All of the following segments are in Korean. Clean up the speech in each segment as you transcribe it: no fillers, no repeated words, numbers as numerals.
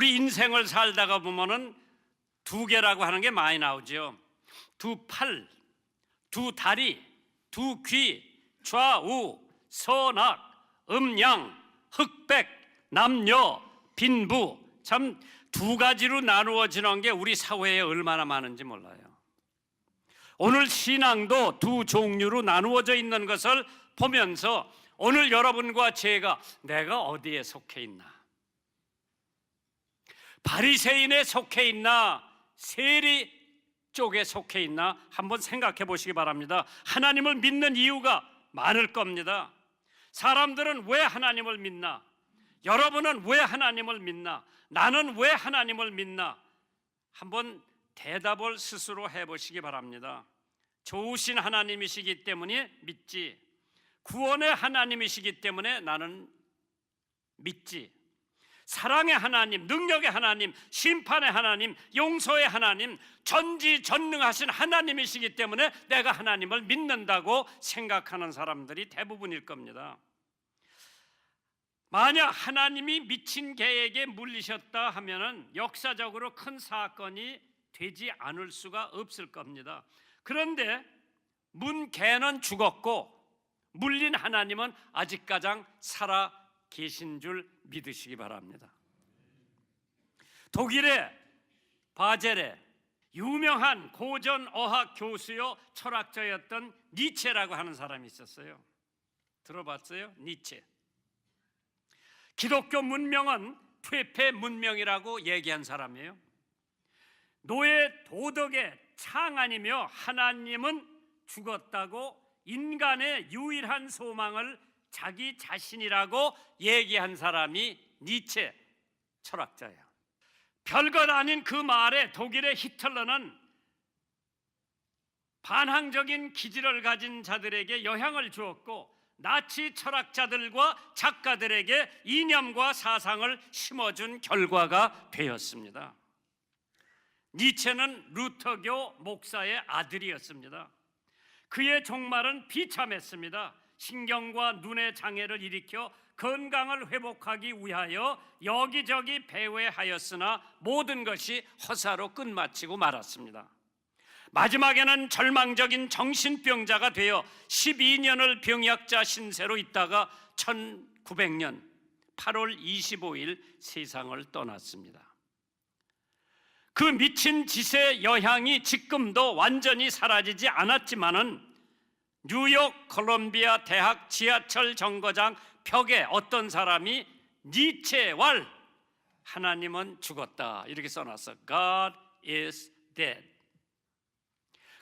우리 인생을 살다가 보면은 두 개라고 하는 게 많이 나오죠. 두 팔, 두 다리, 두 귀, 좌우, 선악, 음양, 흑백, 남녀, 빈부, 참 두 가지로 나누어지는 게 우리 사회에 얼마나 많은지 몰라요. 오늘 신앙도 두 종류로 나누어져 있는 것을 보면서 오늘 여러분과 제가 내가 어디에 속해 있나? 바리새인에 속해 있나? 세리 쪽에 속해 있나? 한번 생각해 보시기 바랍니다. 하나님을 믿는 이유가 많을 겁니다. 사람들은 왜 하나님을 믿나? 여러분은 왜 하나님을 믿나? 나는 왜 하나님을 믿나? 한번 대답을 스스로 해보시기 바랍니다. 좋으신 하나님이시기 때문에 믿지, 구원의 하나님이시기 때문에 나는 믿지, 사랑의 하나님, 능력의 하나님, 심판의 하나님, 용서의 하나님, 전지전능하신 하나님이시기 때문에 내가 하나님을 믿는다고 생각하는 사람들이 대부분일 겁니다. 만약 하나님이 미친 개에게 물리셨다 하면은 역사적으로 큰 사건이 되지 않을 수가 없을 겁니다. 그런데 개는 죽었고 물린 하나님은 아직까지 살아 계신 줄 믿으시기 바랍니다. 독일의 바젤에 유명한 고전어학 교수요 철학자였던 니체라고 하는 사람이 있었어요. 들어봤어요? 니체. 기독교 문명은 퇴폐 문명이라고 얘기한 사람이에요. 노예 도덕의 창안이며 하나님은 죽었다고 인간의 유일한 소망을 자기 자신이라고 얘기한 사람이 니체 철학자예요. 별것 아닌 그 말에 독일의 히틀러는 반항적인 기질을 가진 자들에게 영향을 주었고 나치 철학자들과 작가들에게 이념과 사상을 심어준 결과가 되었습니다. 니체는 루터교 목사의 아들이었습니다. 그의 종말은 비참했습니다. 신경과 눈의 장애를 일으켜 건강을 회복하기 위하여 여기저기 배회하였으나 모든 것이 허사로 끝마치고 말았습니다. 마지막에는 절망적인 정신병자가 되어 12년을 병약자 신세로 있다가 1900년 8월 25일 세상을 떠났습니다. 그 미친 짓의 영향이 지금도 완전히 사라지지 않았지만은 뉴욕 콜롬비아 대학 지하철 정거장 벽에 어떤 사람이 니체왈 하나님은 죽었다 이렇게 써놨어. God is dead.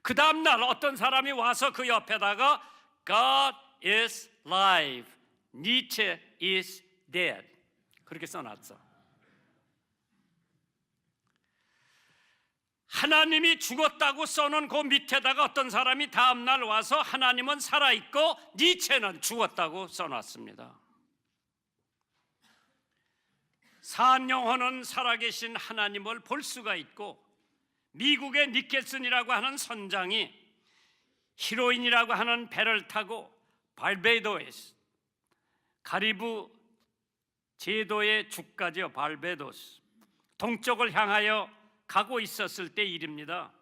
그 다음날 어떤 사람이 와서 그 옆에다가 God is alive, Nietzsche is dead 그렇게 써놨어. 하나님이 죽었다고 써놓은 그 밑에다가 어떤 사람이 다음날 와서 하나님은 살아있고 니체는 죽었다고 써놨습니다. 산 영혼은 살아계신 하나님을 볼 수가 있고 미국의 니켈슨이라고 하는 선장이 히로인이라고 하는 배를 타고 발베도스, 가리브 제도의 주가죠. 발베도스 동쪽을 향하여 가고 있었을 때 일입니다.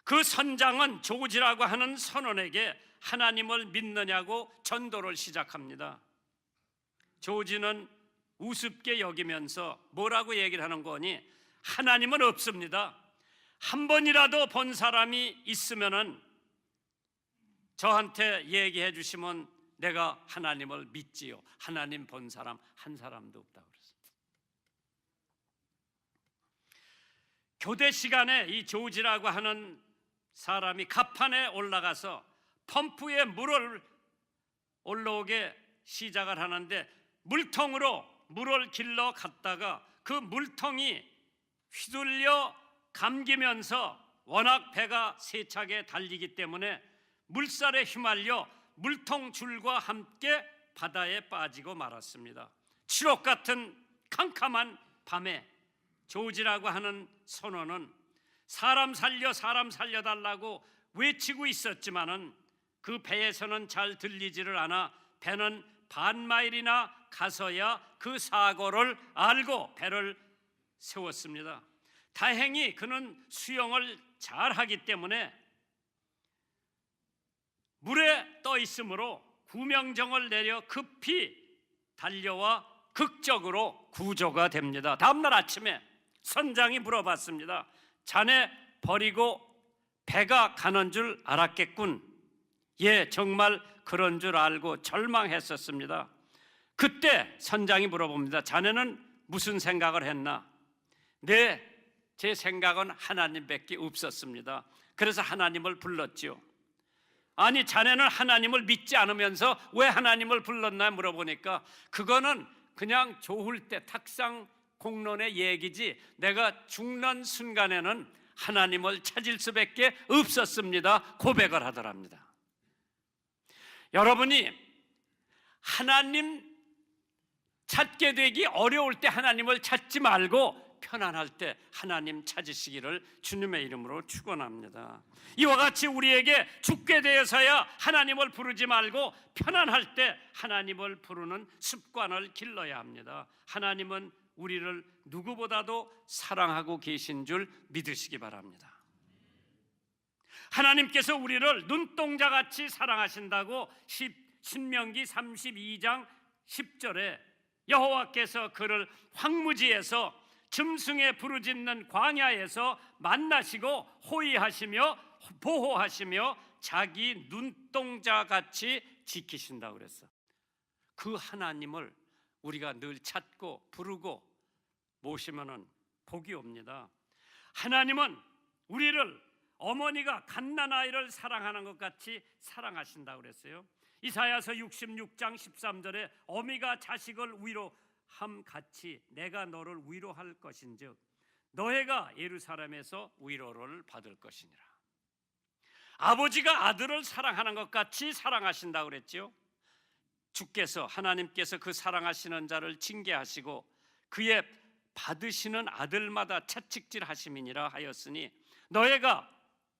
그 선장은 조지라고 하는 선원에게 하나님을 믿느냐고 전도를 시작합니다. 조지는 우습게 여기면서 뭐라고 얘기를 하는 거니? 하나님은 없습니다. 한 번이라도 본 사람이 있으면은 저한테 얘기해 주시면 내가 하나님을 믿지요. 하나님 본 사람 한 사람도 없다고 그랬어요. 교대 시간에 이 조지라고 하는 사람이 갑판에 올라가서 펌프에 물을 올라오게 시작을 하는데 물통으로 물을 길러 갔다가 그 물통이 휘둘려 감기면서 워낙 배가 세차게 달리기 때문에 물살에 휘말려 물통 줄과 함께 바다에 빠지고 말았습니다. 칠옥 같은 캄캄한 밤에 조지라고 하는 선원은 사람 살려달라고 외치고 있었지만은 그 배에서는 잘 들리지를 않아 배는 반마일이나 가서야 그 사고를 알고 배를 세웠습니다. 다행히 그는 수영을 잘하기 때문에 물에 떠 있으므로 구명정을 내려 급히 달려와 극적으로 구조가 됩니다. 다음날 아침에 선장이 물어봤습니다. 자네 버리고 배가 가는 줄 알았겠군. 예, 정말 그런 줄 알고 절망했었습니다. 그때 선장이 물어봅니다. 자네는 무슨 생각을 했나? 네, 제 생각은 하나님밖에 없었습니다. 그래서 하나님을 불렀죠. 아니, 자네는 하나님을 믿지 않으면서 왜 하나님을 불렀나 물어보니까 그거는 그냥 좋을 때 탁상 공론의 얘기지 내가 죽는 순간에는 하나님을 찾을 수밖에 없었습니다. 고백을 하더랍니다. 여러분이 하나님 찾게 되기 어려울 때 하나님을 찾지 말고 편안할 때 하나님 찾으시기를 주님의 이름으로 축원합니다. 이와 같이 우리에게 죽게 되어서야 하나님을 부르지 말고 편안할 때 하나님을 부르는 습관을 길러야 합니다. 하나님은 우리를 누구보다도 사랑하고 계신 줄 믿으시기 바랍니다. 하나님께서 우리를 눈동자같이 사랑하신다고 신명기 32장 10절에 여호와께서 그를 황무지에서 짐승에 부르짖는 광야에서 만나시고 호위하시며 보호하시며 자기 눈동자같이 지키신다고 그랬어. 그 하나님을 우리가 늘 찾고 부르고 모시면은 복이 옵니다. 하나님은 우리를 어머니가 갓난아이를 사랑하는 것 같이 사랑하신다고 그랬어요. 이사야서 66장 13절에 어미가 자식을 위로함 같이 내가 너를 위로할 것인즉 너희가 예루살렘에서 위로를 받을 것이니라. 아버지가 아들을 사랑하는 것 같이 사랑하신다고 그랬죠. 주께서 하나님께서 그 사랑하시는 자를 징계하시고 그의 받으시는 아들마다 채찍질 하심이니라 하였으니 너희가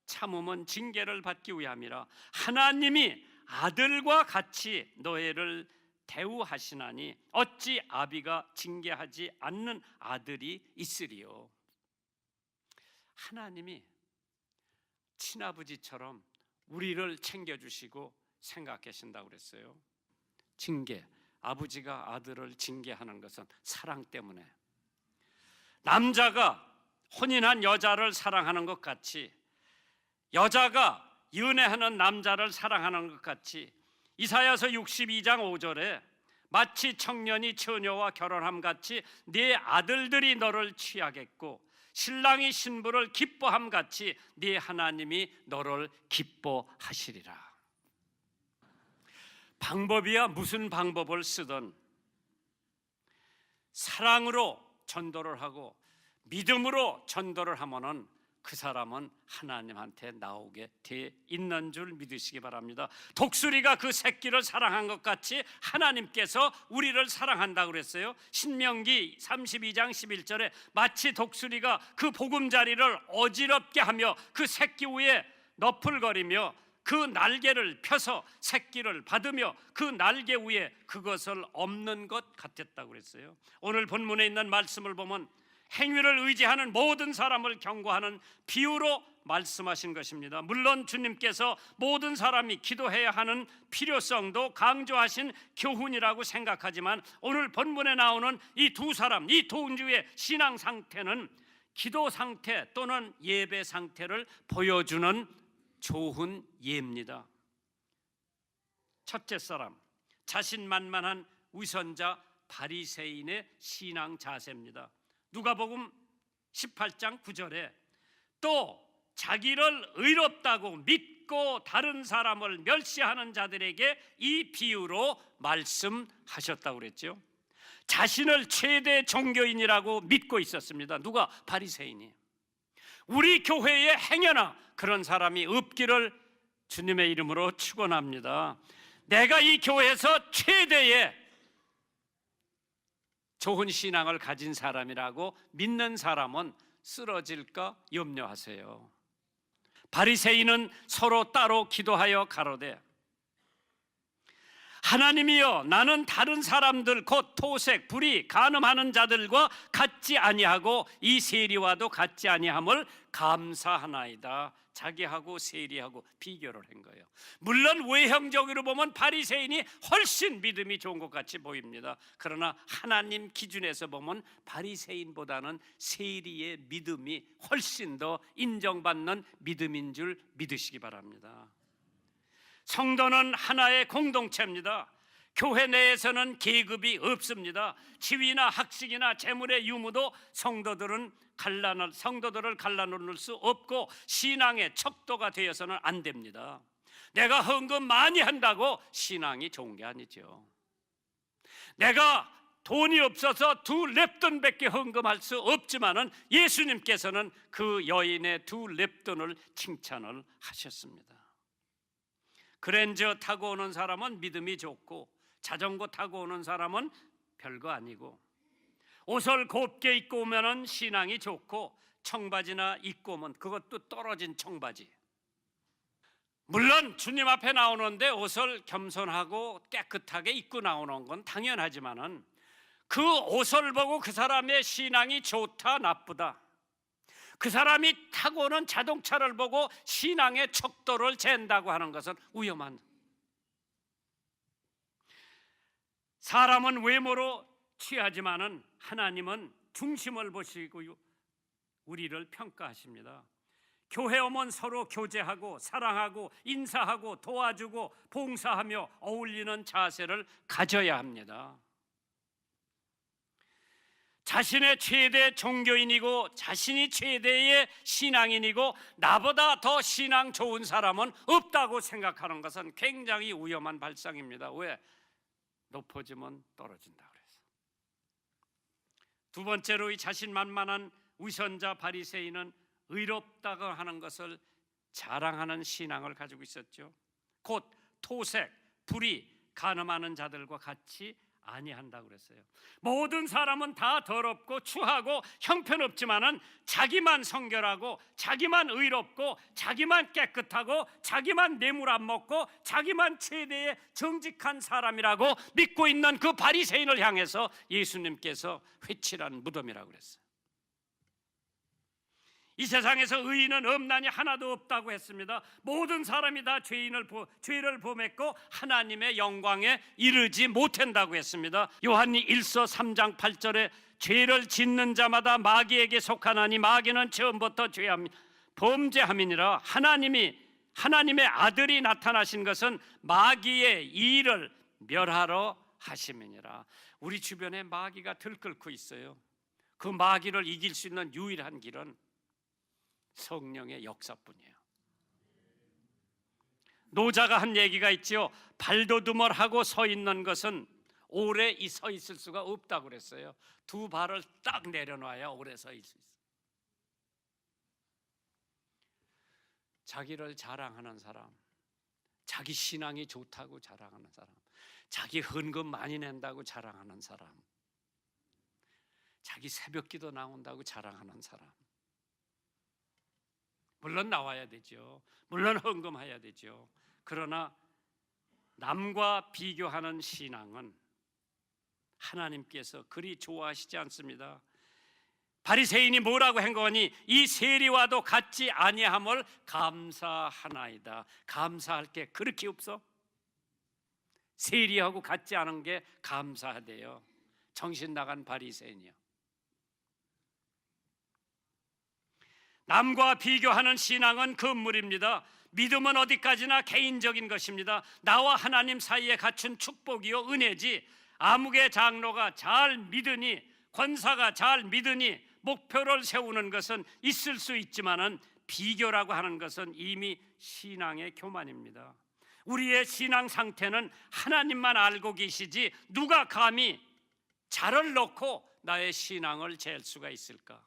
참음은 징계를 받기 위함이라. 하나님이 아들과 같이 너희를 대우하시나니 어찌 아비가 징계하지 않는 아들이 있으리요. 하나님이 친아버지처럼 우리를 챙겨주시고 생각하신다고 그랬어요. 징계, 아버지가 아들을 징계하는 것은 사랑 때문에, 남자가 혼인한 여자를 사랑하는 것 같이 여자가 연애하는 남자를 사랑하는 것 같이 이사야서 62장 5절에 마치 청년이 처녀와 결혼함 같이 네 아들들이 너를 취하겠고 신랑이 신부를 기뻐함 같이 네 하나님이 너를 기뻐하시리라. 방법이야 무슨 방법을 쓰든 사랑으로 전도를 하고 믿음으로 전도를 하면은 그 사람은 하나님한테 나오게 돼 있는 줄 믿으시기 바랍니다. 독수리가 그 새끼를 사랑한 것 같이 하나님께서 우리를 사랑한다고 그랬어요. 신명기 32장 11절에 마치 독수리가 그 보금자리를 어지럽게 하며 그 새끼 위에 너풀거리며 그 날개를 펴서 새끼를 받으며 그 날개 위에 그것을 엎는 것 같았다고 그랬어요. 오늘 본문에 있는 말씀을 보면 행위를 의지하는 모든 사람을 경고하는 비유로 말씀하신 것입니다. 물론 주님께서 모든 사람이 기도해야 하는 필요성도 강조하신 교훈이라고 생각하지만 오늘 본문에 나오는 이 두 사람, 이 두 인주의 신앙 상태는 기도 상태 또는 예배 상태를 보여주는 좋은 예입니다. 첫째 사람, 자신만만한 위선자 바리새인의 신앙 자세입니다. 누가복음 18장 9절에 또 자기를 의롭다고 믿고 다른 사람을 멸시하는 자들에게 이 비유로 말씀하셨다고 그랬죠. 자신을 최대 종교인이라고 믿고 있었습니다. 누가? 바리새인이. 우리 교회에 행여나 그런 사람이 없기를 주님의 이름으로 축원합니다. 내가 이 교회에서 최대의 좋은 신앙을 가진 사람이라고 믿는 사람은 쓰러질까 염려하세요. 바리새인은 서로 따로 기도하여 가로되 하나님이여, 나는 다른 사람들 곧 토색, 불의, 간음하는 자들과 같지 아니하고 이 세리와도 같지 아니함을 감사하나이다. 자기하고 세리하고 비교를 한 거예요. 물론 외형적으로 보면 바리새인이 훨씬 믿음이 좋은 것 같이 보입니다. 그러나 하나님 기준에서 보면 바리새인보다는 세리의 믿음이 훨씬 더 인정받는 믿음인 줄 믿으시기 바랍니다. 성도는 하나의 공동체입니다. 교회 내에서는 계급이 없습니다. 지위나 학식이나 재물의 유무도 성도들을 갈라놓을 수 없고 신앙의 척도가 되어서는 안 됩니다. 내가 헌금 많이 한다고 신앙이 좋은 게 아니죠. 내가 돈이 없어서 2렙돈밖에 헌금할 수 없지만은 예수님께서는 그 여인의 2렙돈을 칭찬을 하셨습니다. 그랜저 타고 오는 사람은 믿음이 좋고 자전거 타고 오는 사람은 별거 아니고 옷을 곱게 입고 오면 신앙이 좋고 청바지나 입고 오면 그것도 떨어진 청바지. 물론 주님 앞에 나오는데 옷을 겸손하고 깨끗하게 입고 나오는 건 당연하지만은 그 옷을 보고 그 사람의 신앙이 좋다 나쁘다, 그 사람이 타고 오는 자동차를 보고 신앙의 척도를 잰다고 하는 것은 위험한. 사람은 외모로 취하지만은 하나님은 중심을 보시고 우리를 평가하십니다. 교회 오면 서로 교제하고 사랑하고 인사하고 도와주고 봉사하며 어울리는 자세를 가져야 합니다. 자신의 최대 종교인이고 자신이 최대의 신앙인이고 나보다 더 신앙 좋은 사람은 없다고 생각하는 것은 굉장히 위험한 발상입니다. 왜? 높아지면 떨어진다 그래서. 두 번째로 이 자신만만한 위선자 바리새인은 의롭다고 하는 것을 자랑하는 신앙을 가지고 있었죠. 곧 토색, 불의, 간음하는 자들과 같이 아니한다고 그랬어요. 모든 사람은 다 더럽고 추하고 형편없지만은 자기만 성결하고 자기만 의롭고 자기만 깨끗하고 자기만 뇌물 안 먹고 자기만 최대의 정직한 사람이라고 믿고 있는 그 바리새인을 향해서 예수님께서 회칠한 무덤이라고 그랬어요. 이 세상에서 의인은 없나니 하나도 없다고 했습니다. 모든 사람이 다 죄를 범했고 하나님의 영광에 이르지 못한다고 했습니다. 요한이 1서 3장 8절에 죄를 짓는 자마다 마귀에게 속하나니 마귀는 처음부터 범죄함이니라. 하나님의 아들이 나타나신 것은 마귀의 일을 멸하러 하심이니라. 우리 주변에 마귀가 들끓고 있어요. 그 마귀를 이길 수 있는 유일한 길은 성령의 역사뿐이에요. 노자가 한 얘기가 있지요. 발돋움을 하고 서 있는 것은 오래 서 있을 수가 없다고 그랬어요. 두 발을 딱 내려놔야 오래 서 있을 수 있어요. 자기를 자랑하는 사람, 자기 신앙이 좋다고 자랑하는 사람, 자기 헌금 많이 낸다고 자랑하는 사람, 자기 새벽기도 나온다고 자랑하는 사람, 물론 나와야 되죠. 물론 헌금해야 되죠. 그러나 남과 비교하는 신앙은 하나님께서 그리 좋아하시지 않습니다. 바리새인이 뭐라고 한 거니? 이 세리와도 같지 아니함을 감사하나이다. 감사할 게 그렇게 없어? 세리하고 같지 않은 게 감사하대요. 정신 나간 바리새인이요. 남과 비교하는 신앙은 금물입니다. 믿음은 어디까지나 개인적인 것입니다. 나와 하나님 사이에 갖춘 축복이요 은혜지, 아무개 장로가 잘 믿으니, 권사가 잘 믿으니 목표를 세우는 것은 있을 수 있지만은 비교라고 하는 것은 이미 신앙의 교만입니다. 우리의 신앙 상태는 하나님만 알고 계시지 누가 감히 자를 놓고 나의 신앙을 잴 수가 있을까?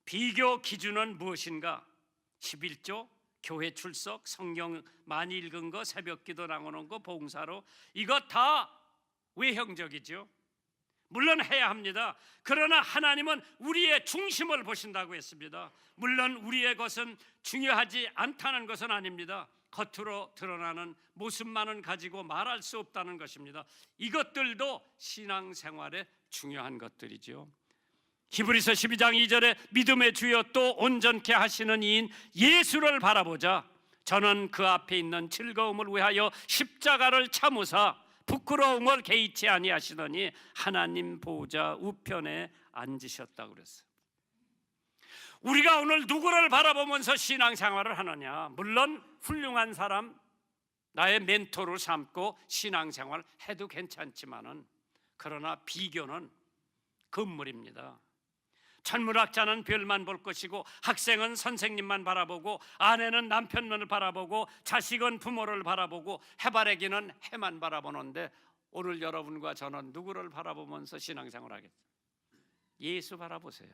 비교 기준은 무엇인가? 11조, 교회 출석, 성경 많이 읽은 거, 새벽기도 나오는 거, 봉사로, 이거 다 외형적이죠. 물론 해야 합니다. 그러나 하나님은 우리의 중심을 보신다고 했습니다. 물론 우리의 것은 중요하지 않다는 것은 아닙니다. 겉으로 드러나는 모습만은 가지고 말할 수 없다는 것입니다. 이것들도 신앙생활의 중요한 것들이죠. 히브리서 12장 2절에 믿음의 주여 또 온전케 하시는 이인 예수를 바라보자. 저는 그 앞에 있는 즐거움을 위하여 십자가를 참으사 부끄러움을 개의치 아니하시더니 하나님 보좌 우편에 앉으셨다고 그랬어요. 우리가 오늘 누구를 바라보면서 신앙생활을 하느냐? 물론 훌륭한 사람, 나의 멘토를 삼고 신앙생활 해도 괜찮지만은, 그러나 비교는 금물입니다. 천문학자는 별만 볼 것이고, 학생은 선생님만 바라보고, 아내는 남편만을 바라보고, 자식은 부모를 바라보고, 해바라기는 해만 바라보는데, 오늘 여러분과 저는 누구를 바라보면서 신앙생활을 하겠어요? 예수 바라보세요.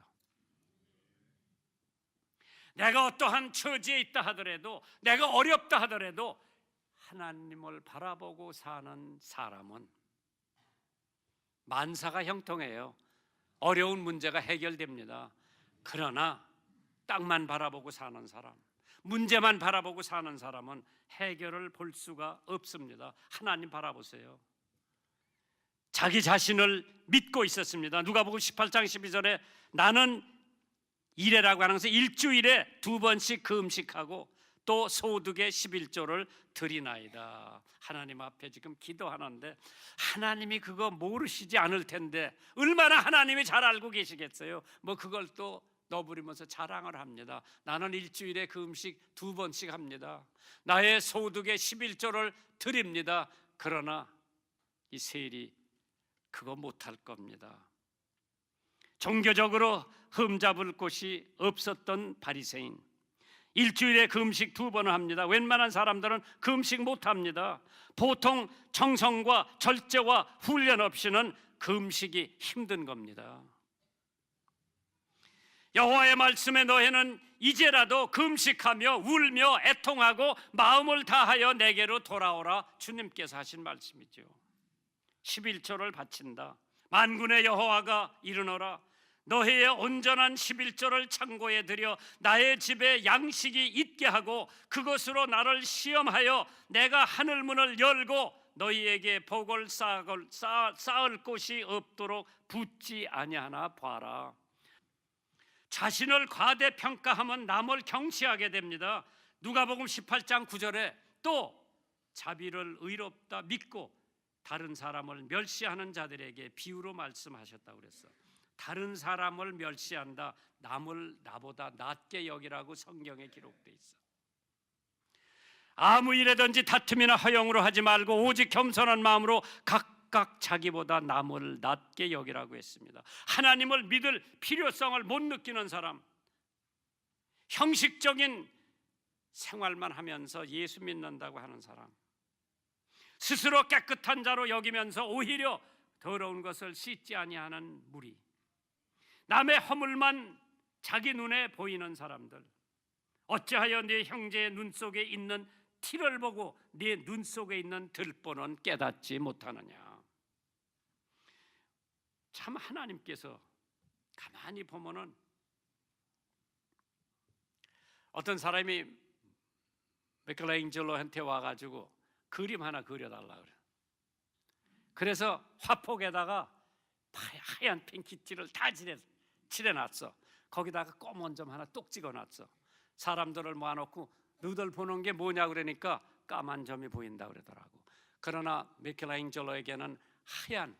내가 어떠한 처지에 있다 하더라도, 내가 어렵다 하더라도 하나님을 바라보고 사는 사람은 만사가 형통해요. 어려운 문제가 해결됩니다. 그러나 땅만 바라보고 사는 사람, 문제만 바라보고 사는 사람은 해결을 볼 수가 없습니다. 하나님 바라보세요. 자기 자신을 믿고 있었습니다. 누가복음 18장 12절에 나는 일회라고 하면서 일주일에 2번씩 금식하고 또 소득의 11조를 드리나이다. 하나님 앞에 지금 기도하는데 하나님이 그거 모르시지 않을 텐데 얼마나 하나님이 잘 알고 계시겠어요. 뭐 그걸 또 너부리면서 자랑을 합니다. 나는 일주일에 금식 2번씩 합니다. 나의 소득의 11조를 드립니다. 그러나 이 세리 그거 못할 겁니다. 종교적으로 흠잡을 곳이 없었던 바리새인, 일주일에 금식 2번을 합니다. 웬만한 사람들은 금식 못합니다. 보통 정성과 절제와 훈련 없이는 금식이 힘든 겁니다. 여호와의 말씀에 너희는 이제라도 금식하며 울며 애통하고 마음을 다하여 내게로 돌아오라. 주님께서 하신 말씀이죠. 11조를 바친다. 만군의 여호와가 이르노라. 너희의 온전한 11조를 창고에 들여 나의 집에 양식이 있게 하고 그것으로 나를 시험하여 내가 하늘 문을 열고 너희에게 복을 쌓을 곳이 없도록 붙지 아니하나 봐라. 자신을 과대평가하면 남을 경시하게 됩니다. 누가복음 18장 9절에 또 자비를 의롭다 믿고 다른 사람을 멸시하는 자들에게 비유로 말씀하셨다고 그랬어. 다른 사람을 멸시한다. 남을 나보다 낮게 여기라고 성경에 기록되어 있어. 아무 일에든지 다툼이나 허영으로 하지 말고 오직 겸손한 마음으로 각각 자기보다 남을 낮게 여기라고 했습니다. 하나님을 믿을 필요성을 못 느끼는 사람, 형식적인 생활만 하면서 예수 믿는다고 하는 사람, 스스로 깨끗한 자로 여기면서 오히려 더러운 것을 씻지 아니하는 무리, 남의 허물만 자기 눈에 보이는 사람들, 어찌하여 네 형제의 눈 속에 있는 티를 보고 네 눈 속에 있는 들보는 깨닫지 못하느냐. 참 하나님께서 가만히 보면은 어떤 사람이 미켈란젤로한테 와가지고 그림 하나 그려달라 그래. 그래서 화폭에다가 하얀 핑키티를 다 칠해놨어. 거기다가 검은 점 하나 똑 찍어놨어. 사람들을 모아놓고 너희들 보는 게 뭐냐 그러니까 까만 점이 보인다 그러더라고. 그러나 미켈란젤로에게는 하얀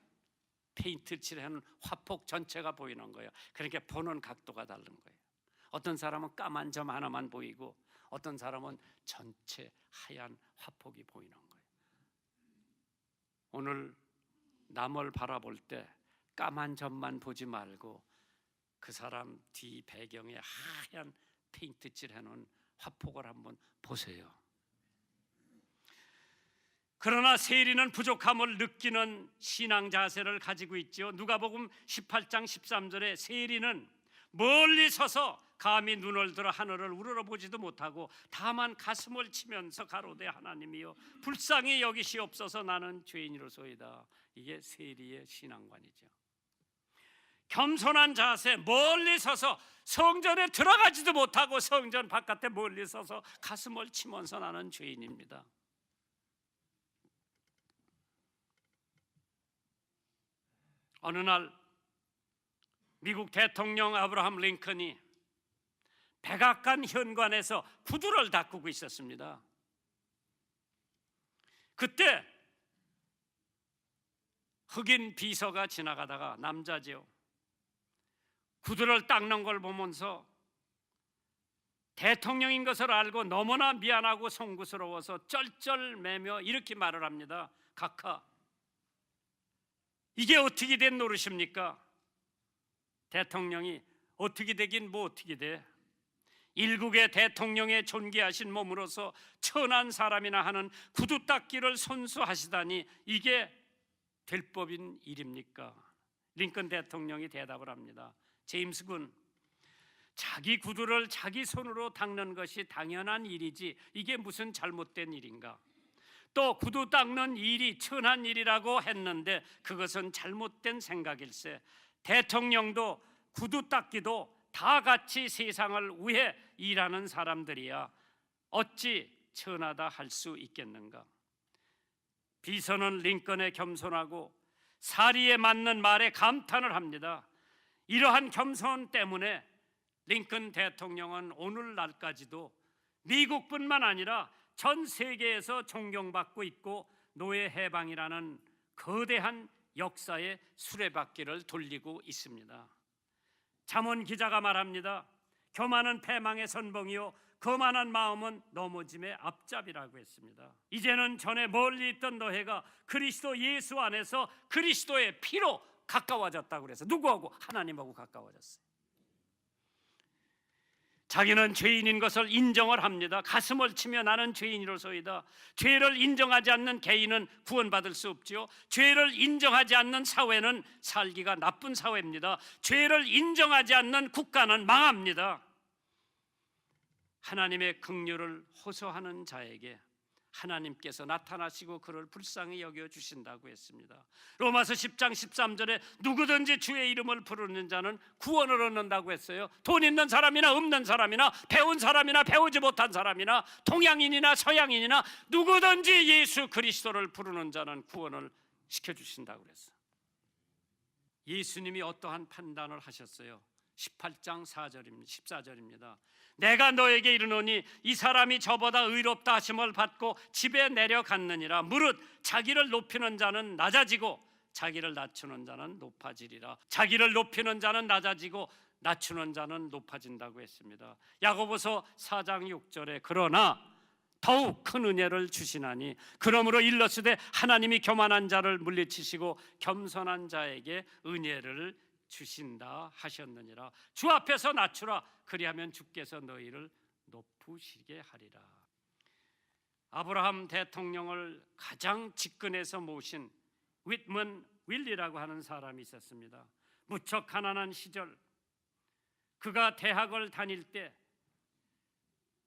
페인트 칠해놓은 화폭 전체가 보이는 거예요. 그러니까 보는 각도가 다른 거예요. 어떤 사람은 까만 점 하나만 보이고 어떤 사람은 전체 하얀 화폭이 보이는 거예요. 오늘 남을 바라볼 때 까만 점만 보지 말고 그 사람 뒤 배경에 하얀 페인트 칠해놓은 화폭을 한번 보세요. 그러나 세리는 부족함을 느끼는 신앙 자세를 가지고 있죠. 누가복음 18장 13절에 세리는 멀리 서서 감히 눈을 들어 하늘을 우러러보지도 못하고 다만 가슴을 치면서 가로되 하나님이여 불쌍히 여기시옵소서 나는 죄인이로소이다. 이게 세리의 신앙관이죠. 겸손한 자세, 멀리 서서 성전에 들어가지도 못하고 성전 바깥에 멀리 서서 가슴을 치면서 나는 죄인입니다. 어느 날 미국 대통령 아브라함 링컨이 백악관 현관에서 구두를 닦고 있었습니다. 그때 흑인 비서가 지나가다가, 남자지요, 구두를 닦는 걸 보면서 대통령인 것을 알고 너무나 미안하고 송구스러워서 쩔쩔매며 이렇게 말을 합니다. 각하, 이게 어떻게 된 노릇입니까? 대통령이 어떻게 되긴 뭐 어떻게 돼? 일국의 대통령의 존귀하신 몸으로서 천한 사람이나 하는 구두 닦기를 선수하시다니 이게 될 법인 일입니까? 링컨 대통령이 대답을 합니다. 제임스 군, 자기 구두를 자기 손으로 닦는 것이 당연한 일이지 이게 무슨 잘못된 일인가? 또 구두 닦는 일이 천한 일이라고 했는데 그것은 잘못된 생각일세. 대통령도 구두 닦기도 다 같이 세상을 위해 일하는 사람들이야 어찌 천하다 할 수 있겠는가? 비서는 링컨의 겸손하고 사리에 맞는 말에 감탄을 합니다. 이러한 겸손 때문에 링컨 대통령은 오늘날까지도 미국뿐만 아니라 전 세계에서 존경받고 있고 노예 해방이라는 거대한 역사의 수레바퀴를 돌리고 있습니다. 잠언 기자가 말합니다. 교만은 패망의 선봉이요 거만한 마음은 넘어짐의 앞잡이라고 했습니다. 이제는 전에 멀리 있던 너희가 그리스도 예수 안에서 그리스도의 피로 가까워졌다고 그래서 누구하고? 하나님하고 가까워졌어요. 자기는 죄인인 것을 인정을 합니다. 가슴을 치며 나는 죄인으로서이다. 죄를 인정하지 않는 개인은 구원받을 수 없지요. 죄를 인정하지 않는 사회는 살기가 나쁜 사회입니다. 죄를 인정하지 않는 국가는 망합니다. 하나님의 긍휼을 호소하는 자에게 하나님께서 나타나시고 그를 불쌍히 여겨주신다고 했습니다. 로마서 10장 13절에 누구든지 주의 이름을 부르는 자는 구원을 얻는다고 했어요. 돈 있는 사람이나 없는 사람이나 배운 사람이나 배우지 못한 사람이나 동양인이나 서양인이나 누구든지 예수 그리스도를 부르는 자는 구원을 시켜주신다고 그랬어요. 예수님이 어떠한 판단을 하셨어요? 18장 14절입니다. 내가 너에게 이르노니 이 사람이 저보다 의롭다 하심을 받고 집에 내려갔느니라. 무릇 자기를 높이는 자는 낮아지고 자기를 낮추는 자는 높아지리라. 자기를 높이는 자는 낮아지고 낮추는 자는 높아진다고 했습니다. 야고보서 4장 6절에 그러나 더욱 큰 은혜를 주시나니 그러므로 일러스되 하나님이 교만한 자를 물리치시고 겸손한 자에게 은혜를 주신다 하셨느니라. 주 앞에서 낮추라. 그리하면 주께서 너희를 높으시게 하리라. 아브라함 대통령을 가장 직근에서 모신 윗먼 윌리라고 하는 사람이 있었습니다. 무척 가난한 시절 그가 대학을 다닐 때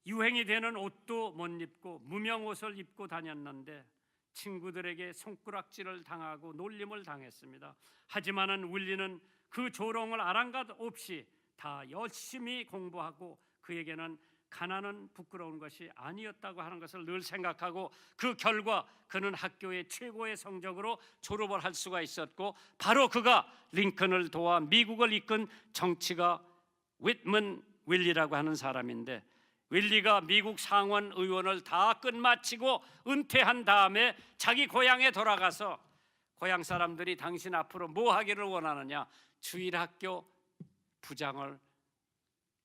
유행이 되는 옷도 못 입고 무명 옷을 입고 다녔는데 친구들에게 손가락질을 당하고 놀림을 당했습니다. 하지만은 윌리는 그 조롱을 아랑곳 없이 다 열심히 공부하고 그에게는 가난은 부끄러운 것이 아니었다고 하는 것을 늘 생각하고 그 결과 그는 학교의 최고의 성적으로 졸업을 할 수가 있었고 바로 그가 링컨을 도와 미국을 이끈 정치가 윗먼 윌리라고 하는 사람인데 윌리가 미국 상원 의원을 다 끝마치고 은퇴한 다음에 자기 고향에 돌아가서 고향 사람들이 당신 앞으로 뭐 하기를 원하느냐? 주일학교 부장을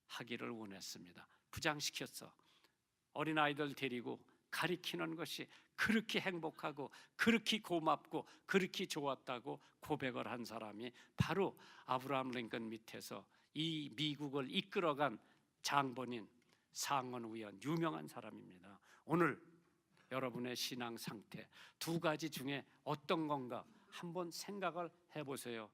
하기를 원했습니다. 부장시켰어. 어린아이들 데리고 가르치는 것이 그렇게 행복하고 그렇게 고맙고 그렇게 좋았다고 고백을 한 사람이 바로 아브라함 링컨 밑에서 이 미국을 이끌어간 장본인 상원 의원 유명한 사람입니다. 오늘 여러분의 신앙 상태 두 가지 중에 어떤 건가 한번 생각을 해보세요.